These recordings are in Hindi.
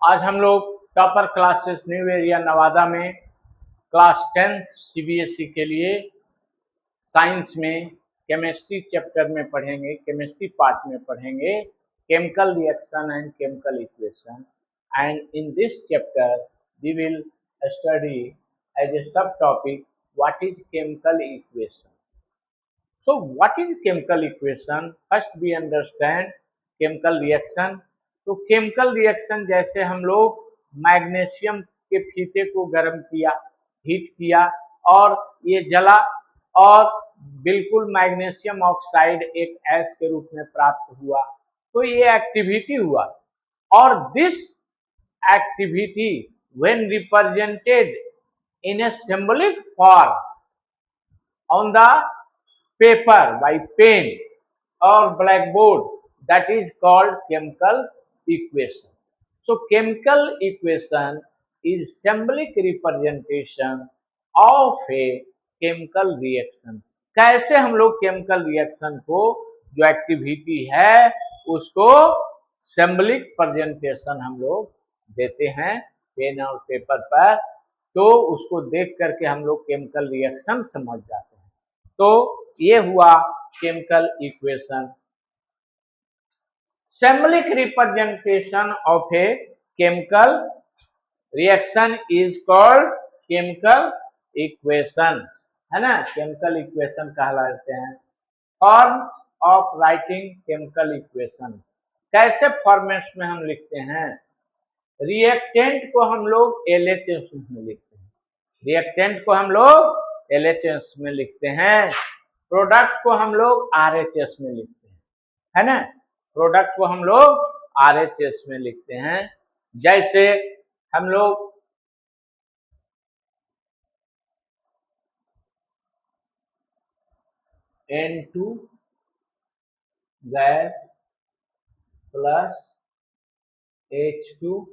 आज हम लोग topper classes new area Nawada में क्लास 10th सीबीएसई के लिए साइंस में केमिस्ट्री चैप्टर में पढ़ेंगे, केमिस्ट्री पार्ट में पढ़ेंगे chemical reaction and chemical equation. And in this chapter we will study as a sub topic what is chemical equation. So what is chemical equation? First we understand chemical reaction। तो केमिकल रिएक्शन जैसे हम लोग मैग्नीशियम के फीते को गर्म किया, हीट किया और ये जला और बिल्कुल मैग्नीशियम ऑक्साइड एक ऐश के रूप में प्राप्त हुआ, तो ये एक्टिविटी हुआ। और this activity when represented in a symbolic form on the paper by pen or blackboard, that is called chemical equation। So chemical equation is symbolic representation of a chemical reaction। कैसे हम लोग केमिकल रिएक्शन को जो एक्टिविटी है उसको सिंबलिक प्रेजेंटेशन हम लोग देते हैं पेन और पेपर पर, तो उसको देख करके हम लोग केमिकल रिएक्शन समझ जाते हैं। तो ये हुआ chemical equation. Symbolic representation of a chemical reaction is called chemical equation, है ना। केमिकल इक्वेशन कहलाते हैं। Form of writing chemical equation, कैसे फॉर्मेट्स में हम लिखते हैं। रिएक्टेंट को हम लोग एलएचएस में लिखते हैं, रिएक्टेंट को हम लोग एलएचएस में लिखते हैं। प्रोडक्ट को हम लोग आरएचएस में लिखते हैं, है ना। प्रोडक्ट को हम लोग आरएचएस में लिखते हैं। जैसे हम लोग N2 gas plus H2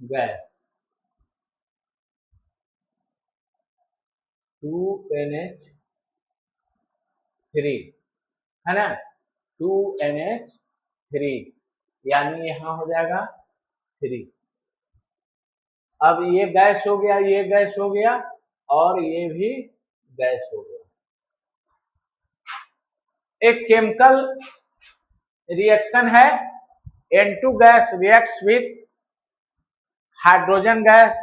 gas 2NH3, है ना। 2NH3 यानी यहां हो जाएगा 3। अब ये गैस हो गया, ये गैस हो गया और ये भी गैस हो गया। एक केमिकल रिएक्शन है, N2 gas reacts with hydrogen gas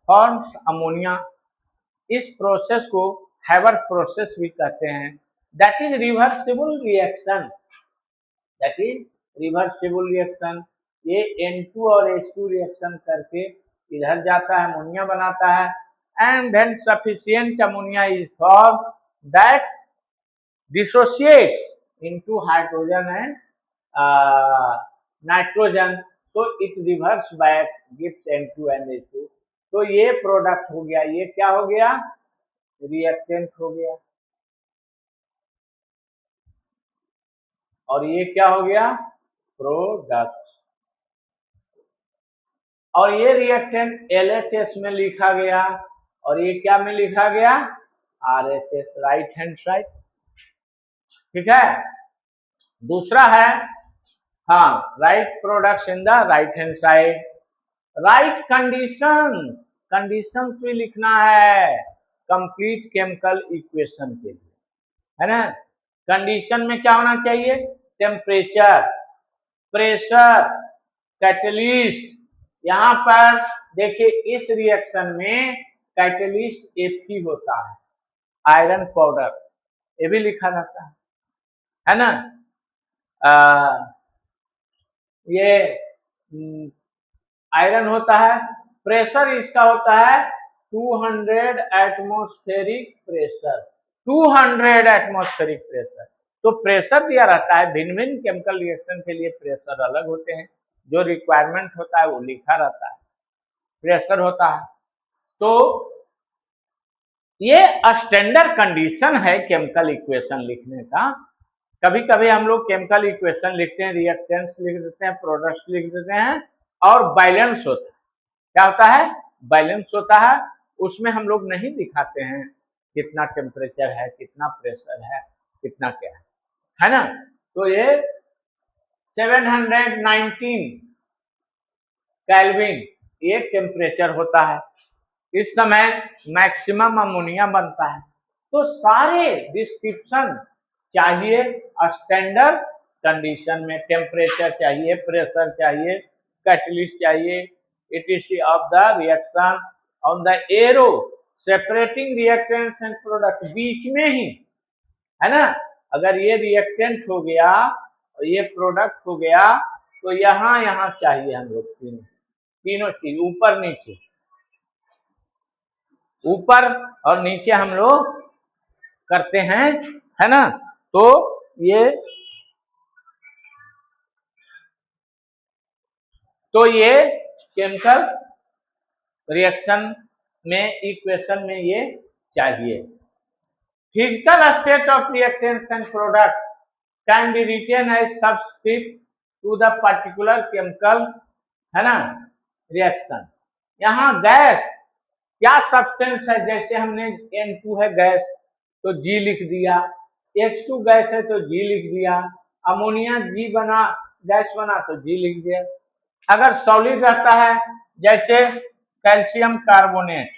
forms ammonia. इस प्रोसेस को हैबर प्रोसेस भी कहते हैं। That is reversible reaction, that is reversible reaction. ये N2 और H2 रिएक्शन करके इधर जाता है, अमोनिया बनाता है। And than sufficient ammonia is form that dissociates into hydrogen and nitrogen, so it reverse back gives N2 and H2। तो ये प्रोडक्ट हो गया, ये क्या हो गया, रिएक्टेंट हो गया। और ये क्या हो गया, प्रोडक्ट। और ये रिएक्टेंट एलएचएस में लिखा गया और ये क्या में लिखा गया, आरएचएस, राइट हैंड साइड, ठीक है। दूसरा है हाँ, right products in the right hand side. Right conditions, conditions भी लिखना है कंप्लीट केमिकल इक्वेशन के लिए, है ना। कंडीशन में क्या होना चाहिए, टेम्परेचर, प्रेशर, कैटलिस्ट। यहां पर देखिए इस रिएक्शन में कैटलिस्ट Fe होता है, आयरन पाउडर, ये भी लिखा रहता है ना। ये आयरन होता है। प्रेशर इसका होता है 200 एटमॉस्फेरिक प्रेशर, 200 एटमॉस्फेरिक प्रेशर। तो प्रेशर दिया रहता है, भिन्न भिन्न केमिकल रिएक्शन के लिए प्रेशर अलग होते हैं, जो रिक्वायरमेंट होता है वो लिखा रहता है, प्रेशर होता है। तो ये स्टैंडर्ड कंडीशन है केमिकल इक्वेशन लिखने का। कभी कभी हम लोग केमिकल इक्वेशन लिखते हैं, रिएक्टेंट्स लिख देते हैं, प्रोडक्ट्स लिख देते हैं और बैलेंस होता है। क्या होता है, बैलेंस होता है। उसमें हम लोग नहीं दिखाते हैं कितना टेम्परेचर है, कितना प्रेशर है, कितना क्या है ना। तो ये 719 केल्विन ये टेम्परेचर होता है। इस समय मैक्सिमम अमोनिया बनता है। तो सारे डिस्क्रिप्शन चाहिए स्टैंडर्ड कंडीशन में, टेम्परेचर चाहिए, प्रेशर चाहिए, कैटलिस्ट चाहिए, etc of the reaction on the arrow separating reactants and product, बीच में ही है ना। अगर ये रिएक्टेंट हो गया और ये प्रोडक्ट हो गया तो यहाँ चाहिए हम लोग तीनों चीज, ऊपर नीचे, ऊपर और नीचे हम लोग करते हैं, है ना। तो ये केमिकल रिएक्शन में इक्वेशन में ये चाहिए। Physical state of reactants and product can be written as subscript to the particular chemical, है ना, रिएक्शन। यहाँ गैस क्या सब्सटेंस है, जैसे हमने N2 है गैस तो G लिख दिया, H2 गैस है तो G लिख दिया, अमोनिया G बना, गैस बना तो G लिख दिया। अगर सॉलिड रहता है जैसे calcium carbonate,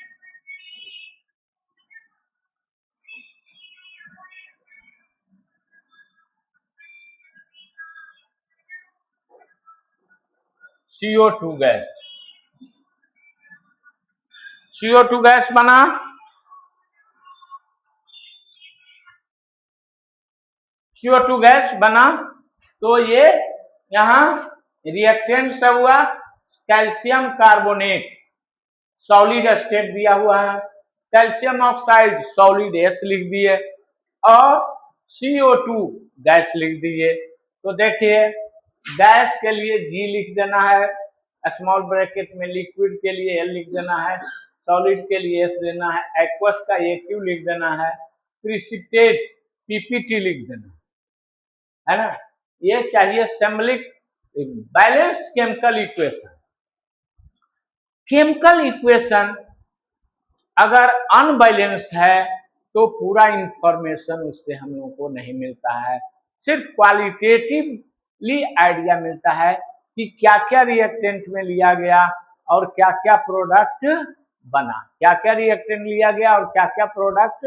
CO2 gas, CO2 gas बना, CO2 गैस बना तो ये यहाँ रिएक्टेंट से हुआ कैल्शियम कार्बोनेट, सॉलिड स्टेट दिया हुआ है, कैल्शियम ऑक्साइड सॉलिड S लिख दिए और CO2 गैस लिख दिए। तो देखिए गैस के लिए G लिख देना है स्मॉल ब्रैकेट में, लिक्विड के लिए L लिख देना है, सॉलिड के लिए S देना है, एक्वस का AQ लिख देना है, प्रिसिपिटेट PPT लिख देना है ना। ये चाहिए symbolic balance chemical equation. Chemical equation अगर अनबैलेंस है तो पूरा इंफॉर्मेशन उससे हम लोगों को नहीं मिलता है, सिर्फ क्वालिटेटिवली आइडिया मिलता है कि क्या क्या रिएक्टेंट में लिया गया और क्या क्या प्रोडक्ट बना, क्या क्या रिएक्टेंट लिया गया और क्या क्या प्रोडक्ट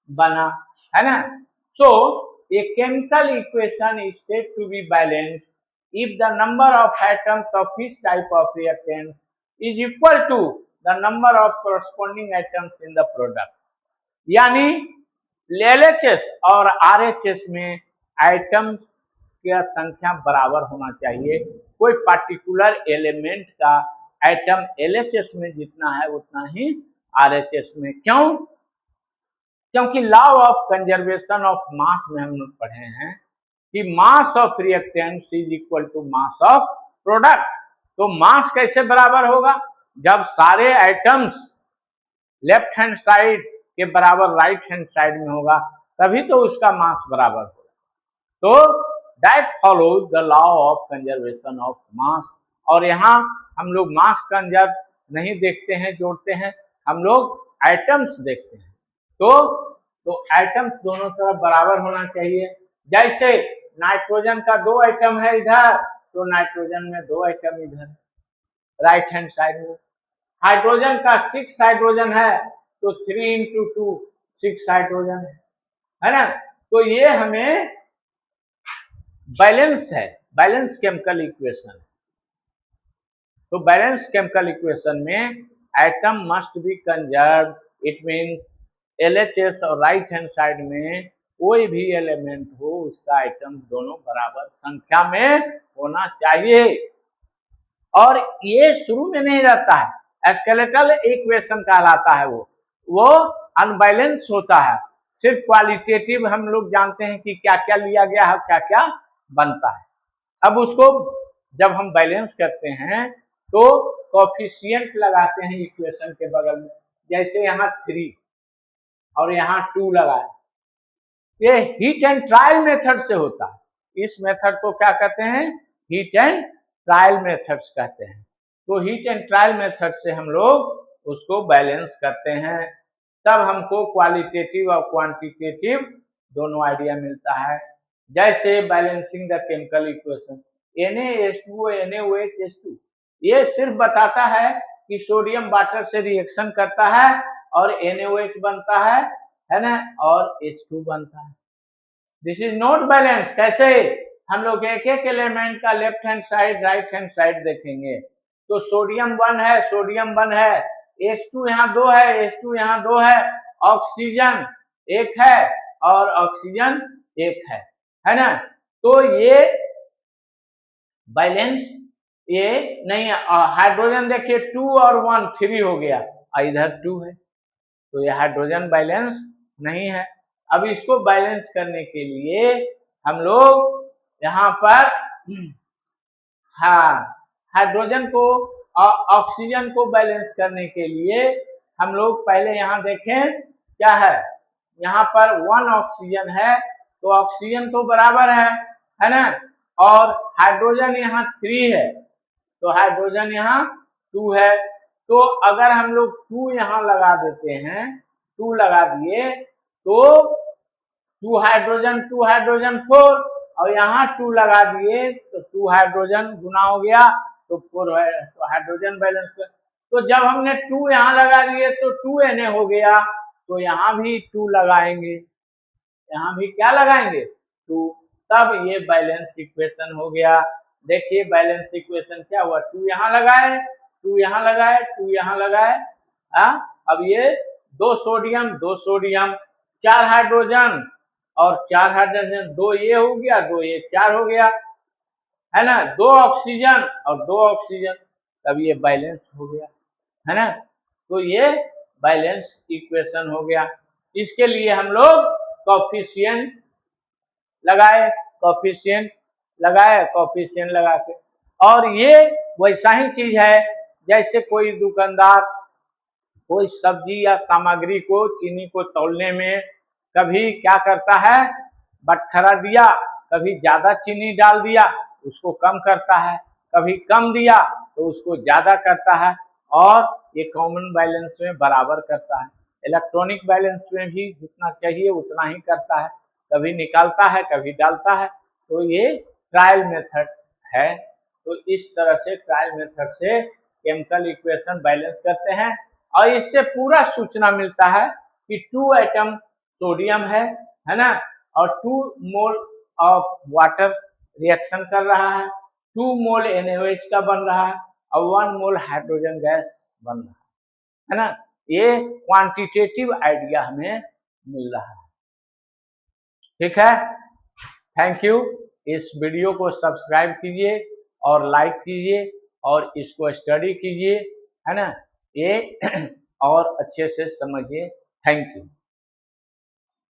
बना, है ना। सो a chemical equation is said to be balanced if the number of atoms of each type of reactant is equal to the number of corresponding atoms in the product। यानी LHS और RHS में आइटम्स की संख्या बराबर होना चाहिए। कोई पार्टिकुलर एलिमेंट का आइटम LHS में जितना है उतना ही RHS में। क्यों? क्योंकि law of conservation of mass में हम लोग पढ़े हैं कि mass of reactants is equal to mass of product. तो मास कैसे बराबर होगा? जब सारे आइटम्स लेफ्ट हैंड साइड के बराबर राइट हैंड साइड में होगा तभी तो उसका मास बराबर होगा। तो that follows the law of conservation of मास। और यहाँ हम लोग मास कंजर्व नहीं देखते हैं, जोड़ते हैं, हम लोग आइटम्स देखते हैं। तो आइटम्स दोनों तरफ बराबर होना चाहिए। जैसे नाइट्रोजन का 2 आइटम है इधर तो नाइट्रोजन में 2 आइटम इधर राइट हैंड साइड में। हाइड्रोजन का 6 हाइड्रोजन है तो 3 × 2 6 हाइड्रोजन है ना। तो ये हमें बैलेंस है, बैलेंस केमिकल इक्वेशन। तो बैलेंस केमिकल इक्वेशन में atom must be conserve, it means LHS और राइट हैंड साइड में कोई भी एलिमेंट हो उसका आइटम दोनों बराबर संख्या में होना चाहिए। और ये शुरू में नहीं रहता है, स्केलेटल इक्वेशन कहलाता है, वो अनबैलेंस होता है। सिर्फ क्वालिटेटिव हम लोग जानते हैं कि क्या क्या लिया गया है, क्या क्या बनता है। अब उसको जब हम बैलेंस करते हैं तो कोफिशिएंट लगाते हैं इक्वेशन के बगल में। जैसे यहाँ 3 और यहाँ 2 लगाए, ये हीट एंड ट्रायल मेथड से होता है। इस मेथड को क्या कहते हैं? हीट एंड ट्रायल मेथड्स कहते हैं। तो हीट एंड ट्रायल मेथड से हम लोग उसको बैलेंस करते हैं, तब हमको क्वालिटेटिव और क्वांटिटेटिव दोनों आइडिया मिलता है। जैसे balancing the chemical equation NaH2O NaOH H2, ये सिर्फ बताता है कि सोडियम वाटर से रिएक्शन करता है और NaOH बनता है ना, और H2 बनता है। This is not balance. कैसे? हम लोग एक एक एलिमेंट का left hand side right hand side देखेंगे। तो सोडियम 1 है, सोडियम 1 है, H2 यहाँ 2 है, H2 यहाँ 2 है, ऑक्सीजन 1 है और ऑक्सीजन 1 है ना। तो ये बैलेंस ये नहीं है। हाइड्रोजन देखिए 2 और 1 3 हो गया, इधर 2 है, तो ये हाइड्रोजन बैलेंस नहीं है। अब इसको बैलेंस करने के लिए हम लोग यहाँ पर हाँ हाइड्रोजन को ऑक्सीजन को बैलेंस करने के लिए हम लोग पहले यहाँ देखें क्या है। यहाँ पर 1 ऑक्सीजन है तो ऑक्सीजन तो बराबर है ना, और हाइड्रोजन यहाँ 3 है तो हाइड्रोजन यहाँ 2 है। तो अगर हम लोग 2 यहाँ लगा देते हैं, 2 लगा दिए तो 2 हाइड्रोजन 4 और यहाँ 2 लगा दिए तो 2 हाइड्रोजन गुना हो गया तो 4 है, तो हाइड्रोजन बैलेंस कर। तो जब हमने 2 यहाँ लगा दिए तो 2Na हो गया, तो यहाँ भी 2 लगाएंगे, यहाँ भी क्या लगाएंगे 2, तब ये बैलेंस इक्वेशन हो गया। देखिए बैलेंस इक्वेशन क्या हुआ, 2 यहाँ लगाए, 2 यहाँ लगाए, 2 यहाँ लगाए, अब ये 2 सोडियम 4 हाइड्रोजन और 4 हाइड्रोजन, 2 ये हो गया, 2 ये 4 हो गया है ना, 2 ऑक्सीजन और 2 ऑक्सीजन, तब ये बैलेंस हो गया है ना। तो ये बैलेंस इक्वेशन हो गया। इसके लिए हम लोग कोफिशिएंट लगाए, कोफिशिएंट लगा के, और ये वैसा ही चीज है जैसे कोई दुकानदार कोई सब्जी या सामग्री को चीनी को तौलने में कभी क्या करता है, बटखरा दिया, कभी ज्यादा चीनी डाल दिया उसको कम करता है, कभी कम दिया तो उसको ज्यादा करता है, और ये कॉमन बैलेंस में बराबर करता है। इलेक्ट्रॉनिक बैलेंस में भी जितना चाहिए उतना ही करता है, कभी निकालता है कभी डालता है। तो ये ट्रायल मेथड है। तो इस तरह से ट्रायल मेथड से केमिकल इक्वेशन बैलेंस करते हैं, और इससे पूरा सूचना मिलता है कि 2 एटम सोडियम है ना, और 2 मोल ऑफ वाटर रिएक्शन कर रहा है, 2 मोल NaOH का बन रहा है और 1 मोल हाइड्रोजन गैस बन रहा है ना। ये क्वांटिटेटिव आइडिया हमें मिल रहा है। ठीक है, थैंक यू। इस वीडियो को सब्सक्राइब कीजिए और लाइक कीजिए और इसको स्टडी कीजिए है ना, ये और अच्छे से समझिए। Thank you.